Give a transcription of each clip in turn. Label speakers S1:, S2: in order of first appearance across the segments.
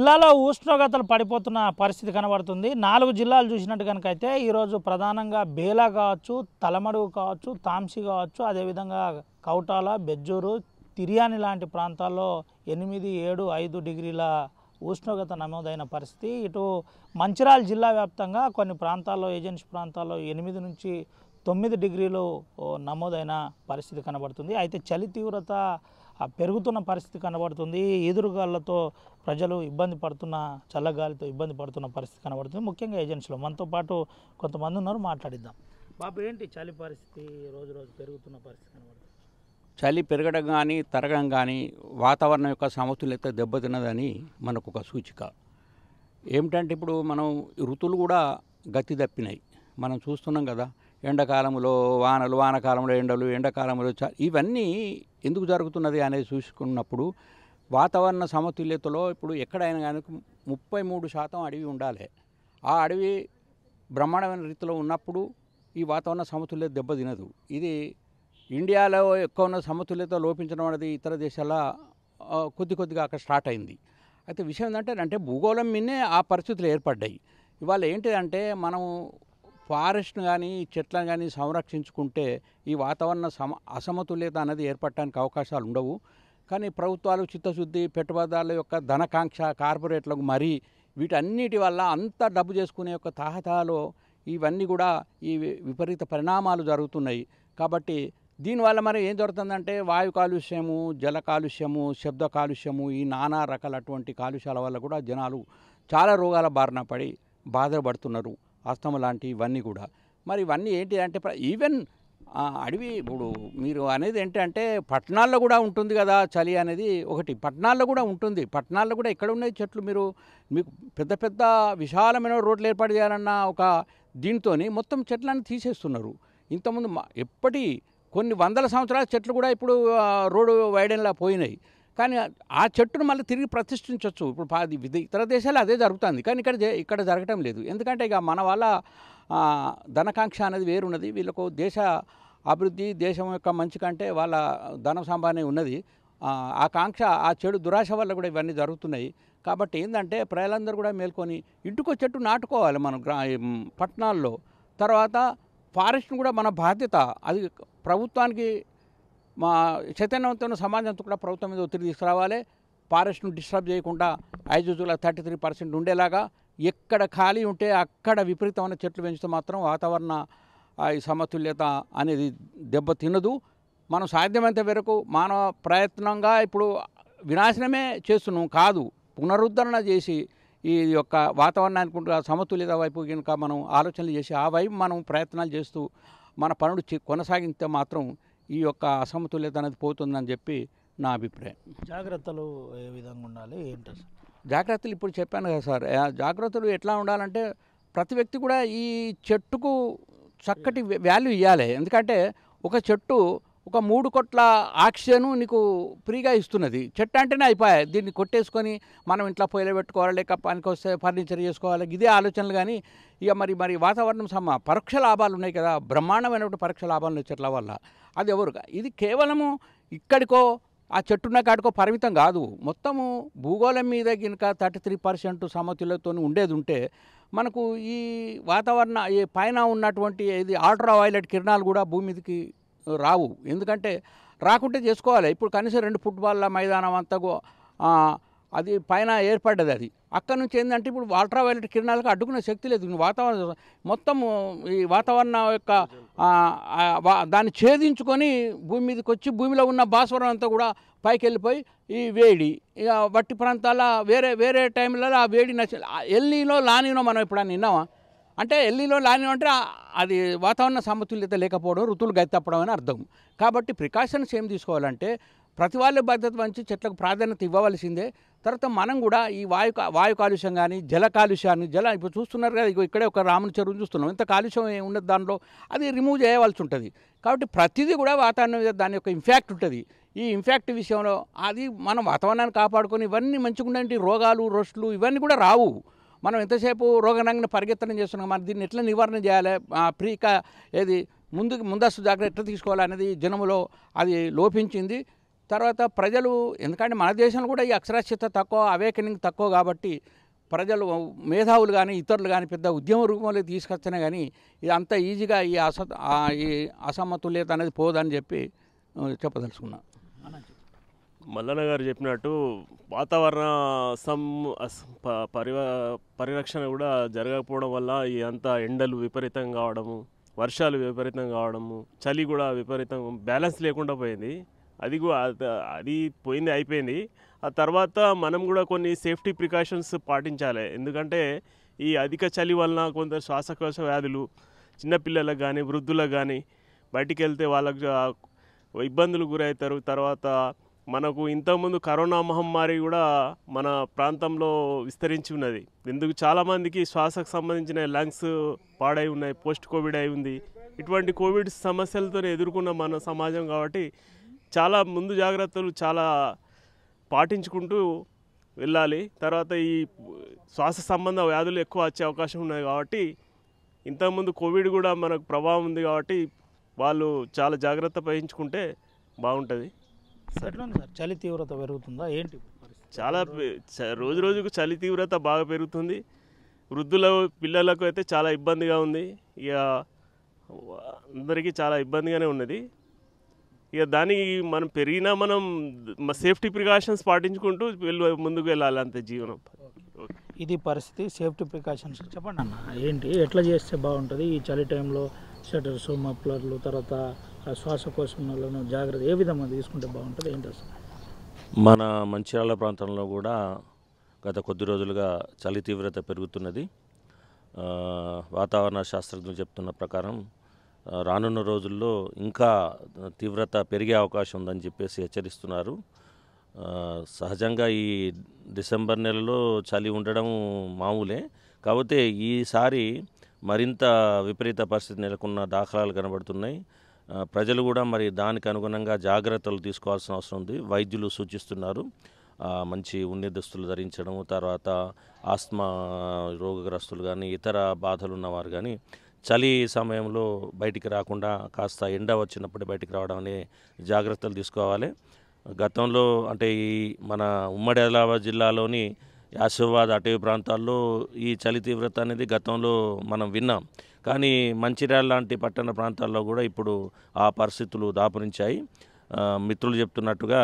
S1: జిల్లాలో ఉష్ణోగ్రతలు పడిపోతున్న పరిస్థితి కనబడుతుంది. 4 జిల్లాలు చూసినట్టు కనుక అయితే ఈరోజు ప్రధానంగా బేలా కావచ్చు, తలమడుగు కావచ్చు, తాంసీ కావచ్చు, అదేవిధంగా కౌటాల, బెజ్జూరు, తిర్యాని లాంటి ప్రాంతాల్లో 8, 7, 5 డిగ్రీల ఉష్ణోగ్రత నమోదైన పరిస్థితి. ఇటు మంచిర్యాల జిల్లా వ్యాప్తంగా కొన్ని ప్రాంతాల్లో, ఏజెన్సీ ప్రాంతాల్లో 8 నుంచి 9 డిగ్రీలు నమోదైన పరిస్థితి కనబడుతుంది. అయితే చలి తీవ్రత పెరుగుతున్న పరిస్థితి కనబడుతుంది. ఈదురుగాలతో ప్రజలు ఇబ్బంది పడుతున్న, చల్లగాలితో ఇబ్బంది పడుతున్న పరిస్థితి కనబడుతుంది. ముఖ్యంగా ఏజెన్సీలో మనతో పాటు కొంతమంది ఉన్నారు, మాట్లాడిద్దాం. బాబు, ఏంటి చలి పరిస్థితి రోజు రోజు పెరుగుతున్న పరిస్థితి కనబడుతుంది?
S2: చలి పెరగడం కానీ తరగడం కానీ వాతావరణం యొక్క సమతుల్యత దెబ్బతిన్నదని మనకు ఒక సూచిక. ఏమిటంటే ఇప్పుడు మనం ఋతువులు కూడా గతి తప్పినాయి. మనం చూస్తున్నాం కదా, ఎండాకాలంలో వానలు, వానకాలంలో ఎండలు, ఎండాకాలంలో ఇవన్నీ ఎందుకు జరుగుతున్నది అనేది చూసుకున్నప్పుడు వాతావరణ సమతుల్యతలో ఇప్పుడు ఎక్కడైనా కానీ 33% అడవి ఉండాలి. ఆ అడవి బ్రహ్మాండమైన రీతిలో ఉన్నప్పుడు ఈ వాతావరణ సమతుల్యత దెబ్బతినదు. ఇది ఇండియాలో ఎక్కువ ఉన్న సమతుల్యత లోపించడం అనేది ఇతర దేశాల కొద్దిగా అక్కడ స్టార్ట్ అయింది. అయితే విషయం ఏంటంటే భూగోళం మీదనే ఆ పరిస్థితులు ఏర్పడ్డాయి. ఇవాళ ఏంటిదంటే మనం ఫారెస్ట్ను కానీ చెట్లను కానీ సంరక్షించుకుంటే ఈ వాతావరణ అసమతుల్యత అనేది ఏర్పడటానికి అవకాశాలు ఉండవు. కానీ ప్రభుత్వాలు చిత్తశుద్ధి, పెట్టుబడిదారుల యొక్క ధనకాంక్ష, కార్పొరేట్లకు మరీ వీటన్నిటి వల్ల అంత డబ్బు చేసుకునే యొక్క తాహతాలో ఇవన్నీ కూడా ఈ విపరీత పరిణామాలు జరుగుతున్నాయి. కాబట్టి దీనివల్ల మరి ఏం జరుగుతుందంటే వాయు కాలుష్యము, జల కాలుష్యము, శబ్ద కాలుష్యము, ఈ నానా రకాలటువంటి కాలుష్యాల వల్ల కూడా జనాలు చాలా రోగాల బారిన పడి బాధపడుతున్నారు. ఆస్తమా లాంటి ఇవన్నీ కూడా. మరి ఇవన్నీ ఏంటి అంటే ఈవెన్ అడవి ఇప్పుడు మీరు అనేది ఏంటంటే పట్టణాల్లో కూడా ఉంటుంది కదా చలి అనేది. ఒకటి పట్టణాల్లో కూడా ఉంటుంది. పట్టణాల్లో కూడా ఎక్కడ ఉన్నాయి చెట్లు? మీకు పెద్ద పెద్ద విశాలమైన రోడ్లు ఏర్పాటు చేయాలన్న ఒక దీంతో మొత్తం చెట్లను తీసేస్తున్నారు. ఇంతకుముందు కొన్ని వందల సంవత్సరాల చెట్లు కూడా ఇప్పుడు రోడ్డు వైడెన్లా పోయినాయి. కానీ ఆ చెట్టును మళ్ళీ తిరిగి ప్రతిష్ఠించవచ్చు. ఇప్పుడు ఇతర దేశాలు అదే జరుగుతుంది, కానీ ఇక్కడ జరగటం లేదు. ఎందుకంటే ఇక మన వాళ్ళ ధనకాంక్ష అనేది వేరున్నది. వీళ్ళకు దేశ అభివృద్ధి, దేశం యొక్క మంచి కంటే వాళ్ళ ధన సంపాదన ఉన్నది. ఆ కాంక్ష, ఆ చెడు దురాశ వల్ల కూడా ఇవన్నీ జరుగుతున్నాయి. కాబట్టి ఏంటంటే ప్రజలందరూ కూడా మేల్కొని ఇంటికో చెట్టు నాటుకోవాలి మనం పట్టణాల్లో. తర్వాత ఫారెస్ట్ను కూడా మన బాధ్యత. అది ప్రభుత్వానికి, మా చైతన్యవంతమైన సమాజంతో కూడా ప్రభుత్వం మీద ఒత్తిడి తీసుకురావాలి. ఫారెస్ట్ను డిస్టర్బ్ చేయకుండా 33% ఉండేలాగా, ఎక్కడ ఖాళీ ఉంటే అక్కడ విపరీతమైన చెట్లు పెంచితే మాత్రం వాతావరణ ఈ సమతుల్యత అనేది దెబ్బతినదు. మనం సాధ్యమైనంత వరకు మానవ ప్రయత్నంగా ఇప్పుడు వినాశనమే చేస్తున్నాం కాదు, పునరుద్ధరణ చేసి ఈ యొక్క వాతావరణానికి సమతుల్యత వైపు కనుక మనం ఆలోచనలు చేసి ఆ వైపు మనం ప్రయత్నాలు చేస్తూ మన పనులు కొనసాగితే మాత్రం ఈ యొక్క అసమతుల్యత అనేది పోతుందని చెప్పి నా అభిప్రాయం.
S1: జాగ్రత్తలు ఏ విధంగా ఉండాలి, ఏంటి
S2: జాగ్రత్తలు? ఇప్పుడు చెప్పాను కదా సార్, జాగ్రత్తలు ఎట్లా ఉండాలంటే ప్రతి వ్యక్తి కూడా ఈ చెట్టుకు చక్కటి వాల్యూ ఇవ్వాలి. ఎందుకంటే ఒక చెట్టు ఒక 3 కొట్ల ఆక్సిజన్ నీకు ఫ్రీగా ఇస్తున్నది. చెట్టు అంటేనే అయిపోయాయి. దీన్ని కొట్టేసుకొని మనం ఇంట్లో పొయ్యిలో పెట్టుకోవాలి, లేక పనికి వస్తే ఫర్నిచర్ చేసుకోవాలి, ఇదే ఆలోచనలు. కానీ ఇక మరి వాతావరణం పరోక్ష లాభాలు ఉన్నాయి కదా, బ్రహ్మాండమైనటువంటి పరోక్ష లాభాలు ఉన్నాయి చెట్ల వల్ల. అది ఇది కేవలము ఇక్కడికో ఆ చెట్టున్న కాడికో పరిమితం కాదు. మొత్తము భూగోళం మీద కనుక 33% సమతుల్యతతో ఉండేది ఉంటే మనకు ఈ వాతావరణ ఈ పైన ఉన్నటువంటి ఇది అల్ట్రా వైలెట్ కిరణాలు కూడా భూమి మీదకి రావు. ఎందుకంటే రాకుంటే చేసుకోవాలి. ఇప్పుడు కనీసం 2 ఫుట్బాల్ల మైదానం అంతా అది పైన ఏర్పడ్డది. అది అక్కడ నుంచి ఏంటంటే ఇప్పుడు అల్ట్రా వైలెట్ కిరణాలకు అడ్డుకునే శక్తి లేదు. వాతావరణం మొత్తము ఈ వాతావరణం యొక్క దాన్ని ఛేదించుకొని భూమి మీదకి వచ్చి భూమిలో ఉన్న భాస్వరం అంతా కూడా పైకి వెళ్ళిపోయి ఈ వేడి ఇక వట్టి ప్రాంతాల వేరే టైంలలో ఆ వేడి ఎల్నీనో లానీనో మనం ఎప్పుడన్నా విన్నామా? అంటే ఎల్నీనో లానీనో అంటే అది వాతావరణ సమతుల్యత లేకపోవడం, ఋతువులు గతి తప్పడం అని అర్థం. కాబట్టి ప్రికాషన్స్ ఏం తీసుకోవాలంటే ప్రతి వాళ్ళ బాధ్యత వంచి చెట్లకు ప్రాధాన్యత ఇవ్వవలసిందే. తర్వాత మనం కూడా ఈ వాయు కాలుష్యం కానీ జల కాలుష్యాన్ని ఇప్పుడు చూస్తున్నారు కదా, ఇక్కడే ఒక రాముని చెరువును చూస్తున్నాం. ఇంత కాలుష్యం ఉన్నది దానిలో, అది రిమూవ్ చేయవలసి ఉంటుంది. కాబట్టి ప్రతిదీ కూడా వాతావరణం మీద దాని యొక్క ఇంపాక్ట్ ఉంటుంది. ఈ ఇంపాక్ట్ విషయంలో అది మనం వాతావరణాన్ని కాపాడుకొని ఇవన్నీ మంచిగా ఉండే రోగాలు, రొస్టులు ఇవన్నీ కూడా రావు. మనం ఎంతసేపు రోగరంగన పరిగెత్తనం చేస్తున్నాం. మరి దీన్ని ఎట్లా నివారణ చేయాలి, ముందస్తు జాగ్రత్త ఎట్లా తీసుకోవాలనేది జనములో అది లోపించింది. తర్వాత ప్రజలు, ఎందుకంటే మన దేశంలో కూడా ఈ అక్షరాస్యత తక్కువ, అవేకనింగ్ తక్కువ కాబట్టి ప్రజలు మేధావులు కానీ ఇతరులు కానీ పెద్ద ఉద్యమ రూపంలో తీసుకొచ్చినా కానీ ఇది అంత ఈజీగా ఈ అసమతుల్యత అనేది పోదని చెప్పి చెప్పదలుచుకున్నా.
S3: మల్లన్న గారు చెప్పినట్టు వాతావరణ పరిరక్షణ కూడా జరగకపోవడం వల్ల ఈ అంతా ఎండలు విపరీతంగా కావడము, వర్షాలు విపరీతంగా కావడము, చలి కూడా విపరీతంగా బ్యాలెన్స్ లేకుండా పోయింది. అది పోయింది, అయిపోయింది. ఆ తర్వాత మనం కూడా కొన్ని సేఫ్టీ ప్రికాషన్స్ పాటించాలి. ఎందుకంటే ఈ అధిక చలి వలన కొందరు శ్వాసకోశ వ్యాధులు చిన్నపిల్లలకు కానీ వృద్ధులకు కానీ బయటికి వెళ్తే వాళ్ళకు ఇబ్బందులు గురవుతారు. తర్వాత మనకు ఇంతకుముందు కరోనా మహమ్మారి కూడా మన ప్రాంతంలో విస్తరించి ఉన్నది. ఎందుకు చాలామందికి శ్వాసకు సంబంధించిన లంగ్స్ పాడై ఉన్నాయి, పోస్ట్ కోవిడ్ అయి ఉంది. ఇటువంటి కోవిడ్ సమస్యలతో ఎదుర్కొన్న మన సమాజం కాబట్టి చాలా ముందు జాగ్రత్తలు చాలా పాటించుకుంటూ వెళ్ళాలి. తర్వాత ఈ శ్వాస సంబంధ వ్యాధులు ఎక్కువ వచ్చే అవకాశం ఉన్నాయి కాబట్టి ఇంతకుముందు కోవిడ్ కూడా మనకు ప్రభావం ఉంది కాబట్టి వాళ్ళు చాలా జాగ్రత్త వహించుకుంటే బాగుంటుంది.
S1: సార్ చలి తీవ్రత పెరుగుతుందా ఏంటి?
S3: చాలా రోజు రోజుకు చలి తీవ్రత బాగా పెరుగుతుంది. వృద్ధుల పిల్లలకు అయితే చాలా ఇబ్బందిగా ఉంది. ఇక అందరికీ చాలా ఇబ్బందిగానే ఉన్నది. ఇక దానికి మనం సేఫ్టీ ప్రికాషన్స్ పాటించుకుంటూ ముందుకు వెళ్ళాలి, అంతే జీవనం.
S1: ఇది పరిస్థితి. సేఫ్టీ ప్రికాషన్స్ చెప్పండి అన్న, ఏంటి ఎట్లా చేస్తే బాగుంటుంది ఈ చలి టైంలో? షటర్స్, మఫ్లర్లు, తర్వాత శ్వాసకోశంలో జాగ్రత్త ఏ విధంగా తీసుకుంటే బాగుంటుంది, ఏంటి అసలు?
S4: మన మంచిర్యాల ప్రాంతంలో కూడా గత కొద్ది రోజులుగా చలి తీవ్రత పెరుగుతున్నది. వాతావరణ శాస్త్రజ్ఞులు చెప్తున్న ప్రకారం రానున్న రోజుల్లో ఇంకా తీవ్రత పెరిగే అవకాశం ఉందని చెప్పేసి హెచ్చరిస్తున్నారు. సహజంగా ఈ డిసెంబర్ నెలలో చలి ఉండడం మామూలే, కాకపోతే ఈసారి మరింత విపరీత పరిస్థితి నెలకొన్న దాఖలాలు కనబడుతున్నాయి. ప్రజలు కూడా మరి దానికి అనుగుణంగా జాగ్రత్తలు తీసుకోవాల్సిన అవసరం ఉంది. వైద్యులు సూచిస్తున్నారు మంచి ఉన్ని దుస్తులు ధరించడం, తర్వాత ఆస్మా రోగగ్రస్తులు కానీ ఇతర బాధలు ఉన్నవారు కానీ చలి సమయంలో బయటికి రాకుండా కాస్త ఎండ వచ్చినప్పుడు బయటికి రావడం అనే జాగ్రత్తలు తీసుకోవాలి. గతంలో అంటే ఈ మన ఉమ్మడి ఆదిలాబాద్ జిల్లాలోని ఆసిఫాబాద్ అటవీ ప్రాంతాల్లో ఈ చలి తీవ్రత అనేది గతంలో మనం విన్నాం. కానీ మంచిర్యాల లాంటి పట్టణ ప్రాంతాల్లో కూడా ఇప్పుడు ఆ పరిస్థితులు దాపురించాయి. మిత్రులు చెప్తున్నట్టుగా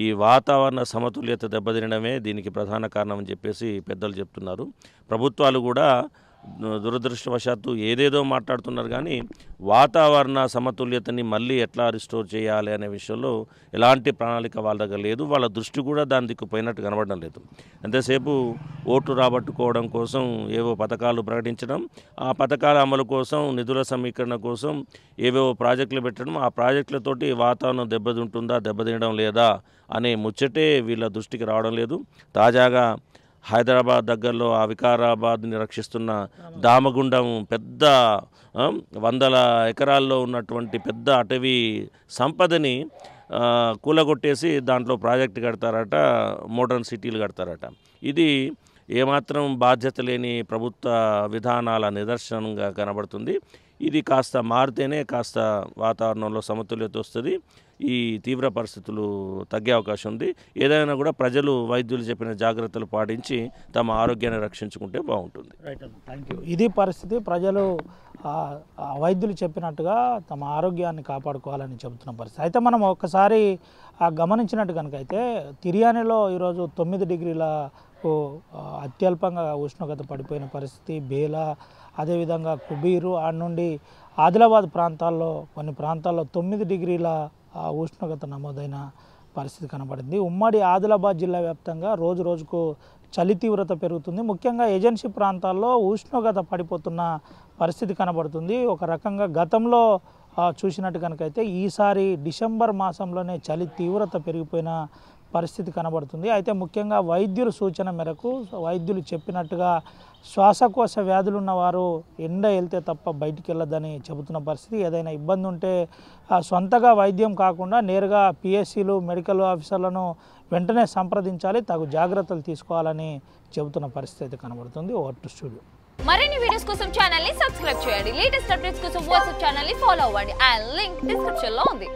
S4: ఈ వాతావరణ సమతుల్యత దెబ్బతినడమే దీనికి ప్రధాన కారణం అని చెప్పేసి పెద్దలు చెప్తున్నారు. ప్రభుత్వాలు కూడా దురదృష్టవశాత్తు ఏదేదో మాట్లాడుతున్నారు, కానీ వాతావరణ సమతుల్యతని మళ్ళీ ఎట్లా రిస్టోర్ చేయాలి అనే విషయంలో ఎలాంటి ప్రణాళిక వాళ్ళ దగ్గర లేదు. వాళ్ళ దృష్టి కూడా దాని దిక్కు పోయినట్టు కనబడడం లేదు. ఎంతసేపు ఓట్లు రాబట్టుకోవడం కోసం ఏవో పథకాలు ప్రకటించడం, ఆ పథకాల అమలు కోసం నిధుల సమీకరణ కోసం ఏవేవో ప్రాజెక్టులు పెట్టడం, ఆ ప్రాజెక్టులతోటి వాతావరణం దెబ్బతింటుందా దెబ్బతినడం లేదా అనే ముచ్చటే వీళ్ళ దృష్టికి రావడం లేదు. తాజాగా హైదరాబాద్ దగ్గరలో ఆ వికారాబాద్ని రక్షిస్తున్న దామగుండం పెద్ద 100 ఎకరాల్లో ఉన్నటువంటి పెద్ద అటవీ సంపదని కూలగొట్టేసి దాంట్లో ప్రాజెక్టు కడతారట, మోడర్న్ సిటీలు కడతారట. ఇది ఏమాత్రం బాధ్యత లేని ప్రభుత్వ విధానాల నిదర్శనంగా కనబడుతుంది. ఇది కాస్త మారితేనే కాస్త వాతావరణంలో సమతుల్యత వస్తుంది, ఈ తీవ్ర పరిస్థితులు తగ్గే అవకాశం ఉంది. ఏదైనా కూడా ప్రజలు వైద్యులు చెప్పిన జాగ్రత్తలు పాటించి తమ ఆరోగ్యాన్ని రక్షించుకుంటే బాగుంటుంది.
S1: రైట్ అన్న, థ్యాంక్ యూ. ఇది పరిస్థితి. ప్రజలు వైద్యులు చెప్పినట్టుగా తమ ఆరోగ్యాన్ని కాపాడుకోవాలని చెబుతున్న పరిస్థితి. అయితే మనం ఒక్కసారి గమనించినట్టు కనుక అయితే తిర్యానీలో ఈరోజు 9 డిగ్రీలకు అత్యల్పంగా ఉష్ణోగ్రత పడిపోయిన పరిస్థితి. బేలా, అదేవిధంగా కుబీరు, ఆడ నుండి ఆదిలాబాద్ ప్రాంతాల్లో కొన్ని ప్రాంతాల్లో 9 డిగ్రీల ఉష్ణోగ్రత నమోదైన పరిస్థితి కనబడింది. ఉమ్మడి ఆదిలాబాద్ జిల్లా వ్యాప్తంగా రోజు రోజుకు చలి తీవ్రత పెరుగుతుంది. ముఖ్యంగా ఏజెన్సీ ప్రాంతాల్లో ఉష్ణోగ్రత పడిపోతున్న పరిస్థితి కనబడుతుంది. ఒక రకంగా గతంలో చూసినట్టు కనుకైతే ఈసారి డిసెంబర్ మాసంలోనే చలి తీవ్రత పెరిగిపోయిన పరిస్థితి కనబడుతుంది. అయితే ముఖ్యంగా వైద్యుల సూచన మేరకు వైద్యులు చెప్పినట్టుగా శ్వాసకోశ వ్యాధులు ఉన్నవారు ఎండ వెళ్తే తప్ప బయటికి వెళ్ళొద్దని చెబుతున్న పరిస్థితి. ఏదైనా ఇబ్బంది ఉంటే సొంతగా వైద్యం కాకుండా నేరుగా పిఎస్సీలు, మెడికల్ ఆఫీసర్లను వెంటనే సంప్రదించాలి, తగు జాగ్రత్తలు తీసుకోవాలని చెబుతున్న పరిస్థితి అయితే కనబడుతుంది. Over to studio.
S5: మరిన్ని వీడియోస్ కోసం ఛానల్ ని సబ్స్క్రైబ్ చేయండి. లేటెస్ట్ అప్డేట్స్ కోసం వాట్సాప్ ఛానల్ ని ఫాలో అవ్వండి. ఆ లింక్ డిస్క్రిప్షన్ లో ఉంది.